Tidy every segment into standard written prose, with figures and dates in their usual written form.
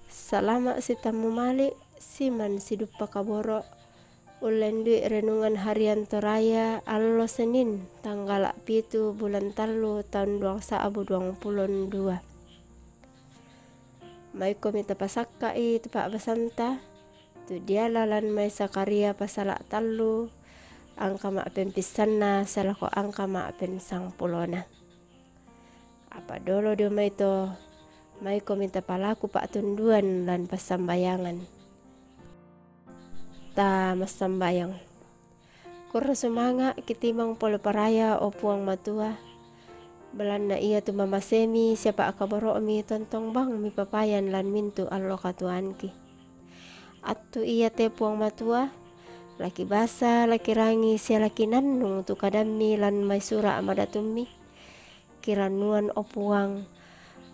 Salama si tamu mali siman sidup pakaboro ulen dui renungan harian Toraya allo Senin tanggal 7 bulan Tallu tahun 2022. Mai komita pasakka tu Pak Basanta tu dia lalan mai Sakaria pasala tallu angka mak pempisanna salako angka mak pensang pulona. Apa dolo dia mai to mai komita palaku Pak tunduan lan pasambayangan. Ta masambayang. Kurra sumanga kitimang polo paraya o puang matua. Belanda iya tu mama semi siapa akaboro mi tontong bang mi papayan lan mintu allo katuanki. Attu iya te puang matua. Laki basa, laki rangi, sia laki nannung tu kadammi lan maisura amadatummi. Kiranuan o puang.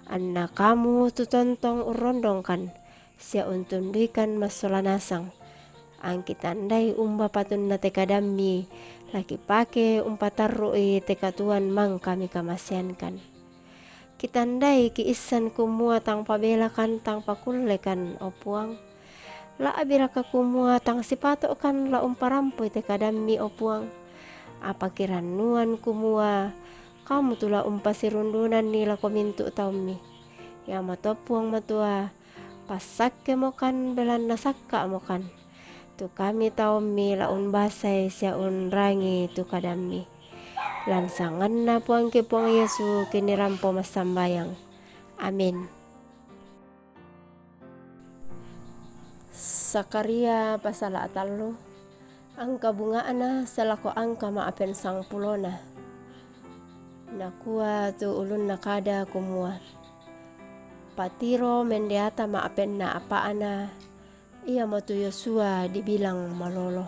Anna kamu tu tontong urondong kan. Sia untunduikan masolanasang. Angki tandai umba patun na teka dammi laki pake umpatarru teka tuan mang kami kamasiankan. Kitandai ki isan kumua tang pabelakan tang pakullekan opuang. La abiraka kumua tang sipato kan la umparampu teka dammi opuang. Apa kiranuan kumua kamu tula umpasirundunan nila komintu taummi. Ya matopuang matua pasakke mokan belan nasakka mokan. Tu kami tahu mi laun basai siaun rangi tu kadami. Lansangan na puang ke puang Yesu kini rampo masambayang. Amin. Sakaria pasala atallu. Angka bunga ana salako angka maapen sang pulona. Nakua tu ulun nakada kumua. Patiro mendeata maapen na apa ana. Ia matu Yosua dibilang malolo.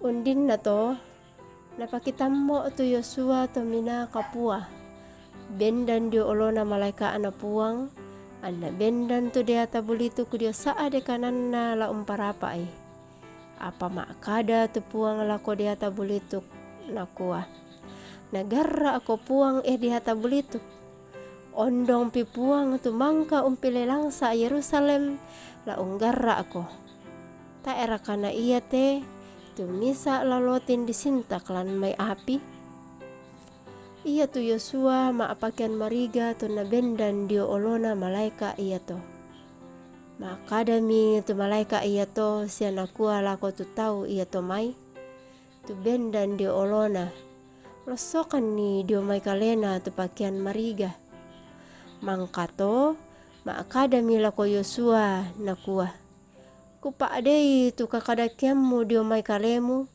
Undin na to, napakitammo tu Yosua to mina kapua. Bendan dio olona malaika ana puang, anna bendan tu dia tabulitu kudio saa de kanan na la umparapa ai. Apa makada tu puang lako dia tabulitu nakua. Nagarra ako puang dia tabulitu. Ondong pipuang tu mangka umpilelang sa Yerusalem la unggarra ako. Ta era kana iya te tu misa lalotin disintak lan may api. Iya tu Yosua maapakian mariga tu nabendan dio olona malaika iya to. Makadami tu malaika iya to siya nakua lako tu tau iya to may. Tu bendan dio olona. Losokan ni dio may kalena tu pakian mariga. Mangkato maakadami lako Yosua nakua. Kupaadei tu kakadakiammu dio may kalemu.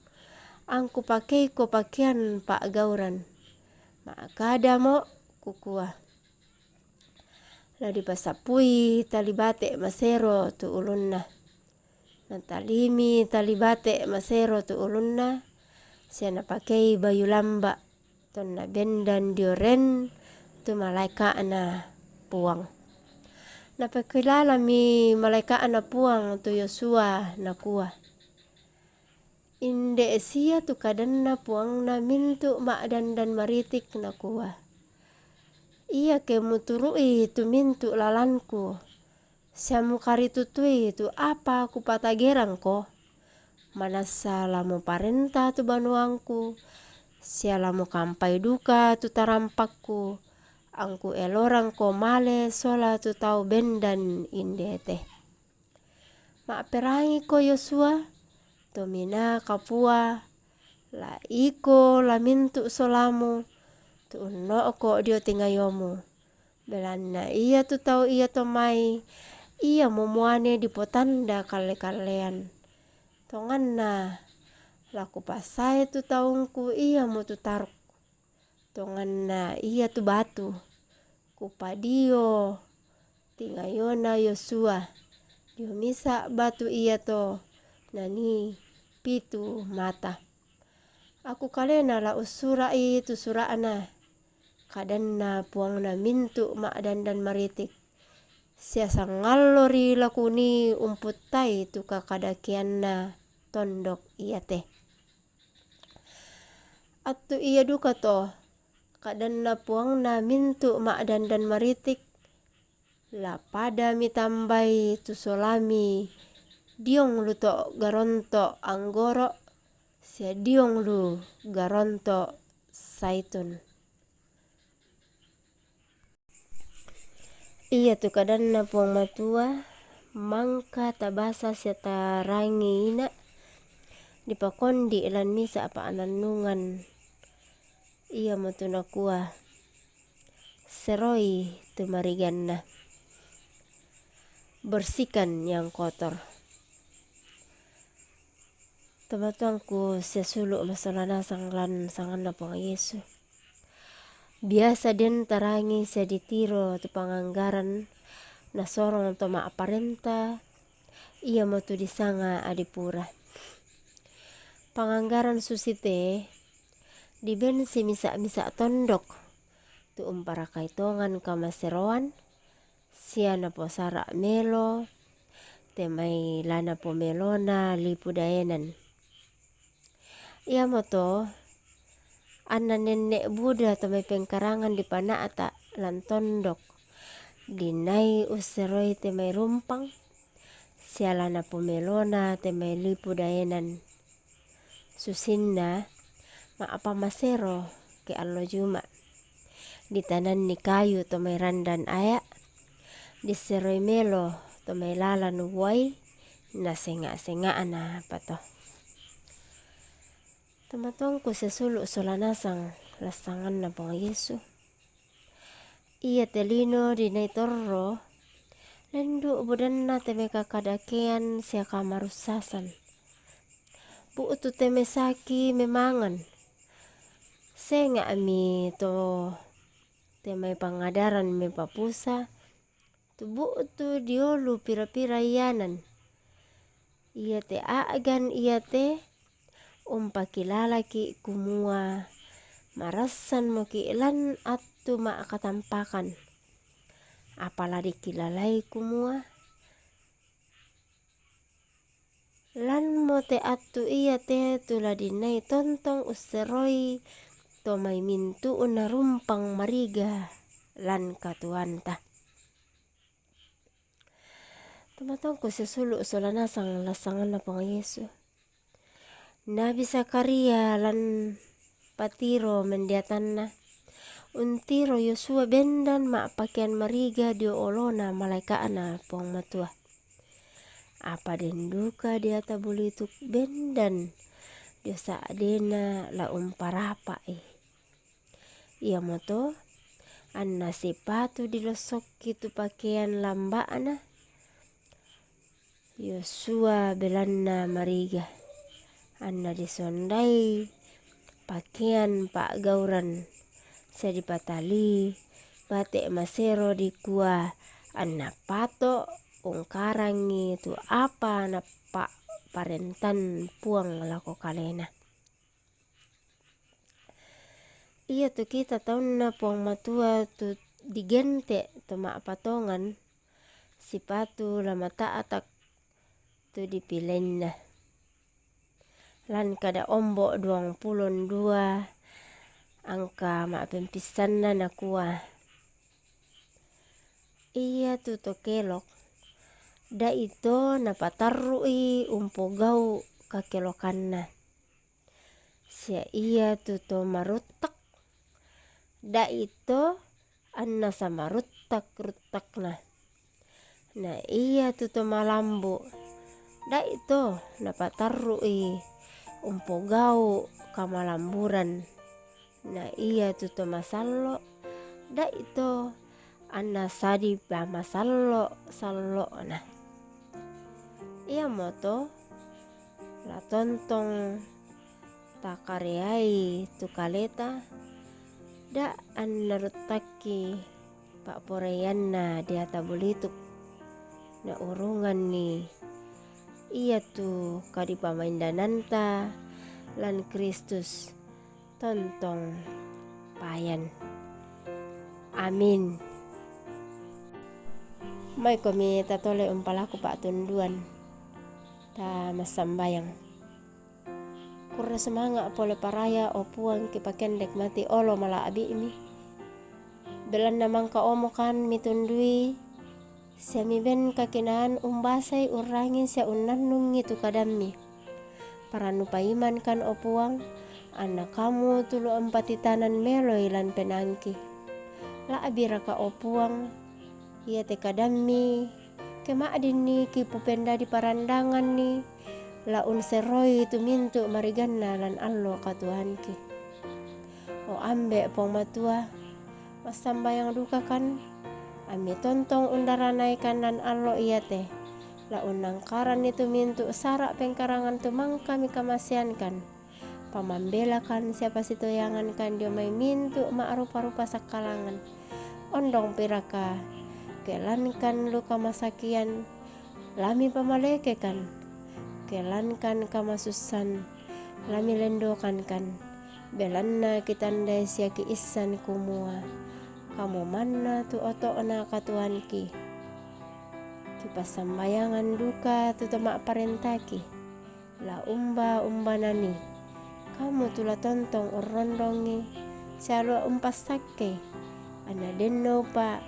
Angku pakei ko pakian pak gauran. Maakada mo kukua. Ladi pasapui talibate masero tu ulunna. Natalimi talibate masero tu ulunna. Siya napakei bayu lamba. Tonna bendan dio ren tu malaika ana puang. Napakilala mi malaika ana puang tu Yosua nakua. Inde sia tu kadanna puang na mintu makdan dan maritik nakua. Iya ke muturui tu mintu lalanku. Siamu karitutui tu apa ku patagerang ko. Manasa lamu parenta tu banuangku. Sialamu kampai duka tu tarampakku. Angku elorang ko male sola tu tau bendan indete. Maaperangi ko Yosua. Tomina kapua. La iko la mintu solamu. Tu unno ko dio tingayomu. Belana iya tu tau iya tomai. Iya momuane di potanda kale-kalean. Tonganna. Laku pasai tu taungku iya mo tu taruk. Tonganna iya tu batu. Kupadio tingayona Yosua dio misa batu iya to nani pitu mata. Aku kalena la usura itu surana kadanna puangna mintu makdan dan maritik. Sia sangallori lakuni umputai tu kakadakianna tondok iya teh. Attu iya duka to kadanna puangna mintu makdan dan maritik La pada mi tambai tu solami diong lu to garonto anggoro sia diong lu garonto saitun. Iya tu kadanna puang matua mangka tabasa sia tarangi ina dipakondi lan misa apa anannungan. Iya motu nakua seroi tu mariganna, bersihkan yang kotor. Tamatuangku sesulu masalana sanglan sanganna puang Yesu. Biasa den tarangi sia ditiro tu panganggaran na sorong to ma aparenta iya motu disanga adipura. Panganggaran susite di ben si misa-misa tondok tu umpara kaitongan kamaseroan sia na posara melo temai lana pomelona lipu daenan. Ia moto anna nenek Buddha tamai pengkarangan di panaata lan tondok dinai useroi temai rumpang sialana pomelona temai lipu daenan susinna ma apa masero ke allo juma ditanan ni kayu tomai randan aya diseroi melo tomai lala nuwai na senga ana pato. Tamatuangku sesulu solanasang lasangan na puang Yesu. Iya telino dinai torro lendu budanna teme kakadakean sia kamarusasan. Bu utu teme saki memangan. Senga ami to temai pangadaran me papusa. Tu bu utu diolu pira-pira iyanan. Iya te agan iya te umpakilalaki kumua marasan mo kilan attu ma akatampakan apalagi kilalai kumua lan mo te attu iya te tuladinai tontong useroi tomai mintu una rumpang mariga lan katuanta. Tamatongku sesulu solanasang lasangan na puang Yesu. Nabi Zakaria lan patiro mendiatanna untiro Yosua bendan ma pakaian mariga dio olona malaikaana puang matua. Apa denduka dia tabulituk bendan dio saadena la umparapa Ia moto anna sepatu dilosok itu pakaian lambaana Yosua belanna mariga. Anna disondai pakaian pak gauran saya dipatali batik masero di kuah anna pato ungkarangi tu apa na pak parentan puang lako kalena. Iya tu kita tauna puang matua tu digente tu mak patongan sipatu lama taatak tu dipilenna. Lan kada ombok 22 angka mak pempisanna nakua. Iya tu tokelok da ito napatarrui umpogau kakelokanna. Sia iya tu to maruttak da ito anna samaruttak-ruttakna. Nah iya tu to malambu da ito napatarrui umpogau kamalamburan. Nah iya tu to masallo da ito anna sadi ba masallo sallo nah. Iya moto la tontong takareai tu kaleta da anna ruttaki pak poreyanna dia tabulituk na urungan ni iya tu kadipamaindananta lan Kristus tontong payan. Amin. Mai komi tatole umpalaku pak tunduan ta masambayang. Kurra semanga pole paraya o puang kipakendek mati olo mala abi imi. Belan namang ka omo kan mitundui Siami ben kakinaan umbasay urangin siya unannung itu kadammi. Para nupaiman kan opuang, anak kamu tulu empatitanan meloy lan penangki. La abira ka opuang, iya te kadammi, kemaadin ni ki pupenda di parandangan ni, la unseroi tumintu mariganna lan allo ka Tuhanki. O ambe pong matua, masambayang duka kan, ami tontong undaranay kanan allo iya te. La unangkaran itu mintu sarak pengkarangan tumang kami kamasian kan. Pamambela kan siapa situyangan kan dia may mintu maarupa-rupa sakalangan. Ondong piraka, kelan kan luka masakian, lami pamaleke kan. Kelan kan kamasusan, lami lendokan kan. Belanna kitandai siya kiisan kumua. Kamu manna tu oto na katuanki. Kipasambayangan duka tu tamak parentaki. La umba nani. Kamu tula tontong urondongi. Sialua umpasake. Ana denno pa.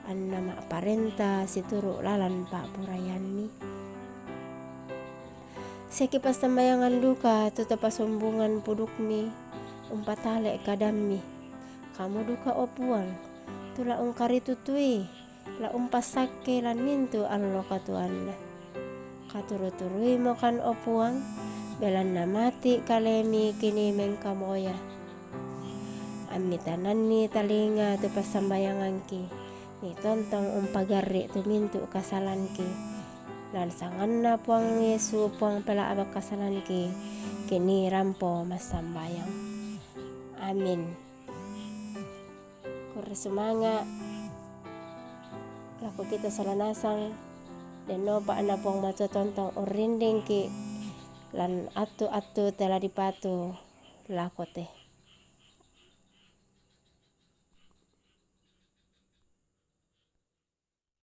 Anna mak parenta situru lalan pak purayanmi. Seki pasambayangan duka tu tapasumbungan pudukmi. Umpatale kadammi. Kamu duka opuang, tula ungkari tutui, la umpasake lan mintu allo katuanna. Katuru-turui mo kan opuang, belan na mati kalemi kini mengkamoya. Amitanan ni talinga tu pasambayanganki, ni tontong umpagari tu mintu kasalanki. Lan sanganna puang Yesu puang pela abak kasalanki, kini rampo masambayang. Amin. Kurasumanga laku kita salanasang dan no pa ana pong matotontong orinding ki lan atu tela dipatu lakote.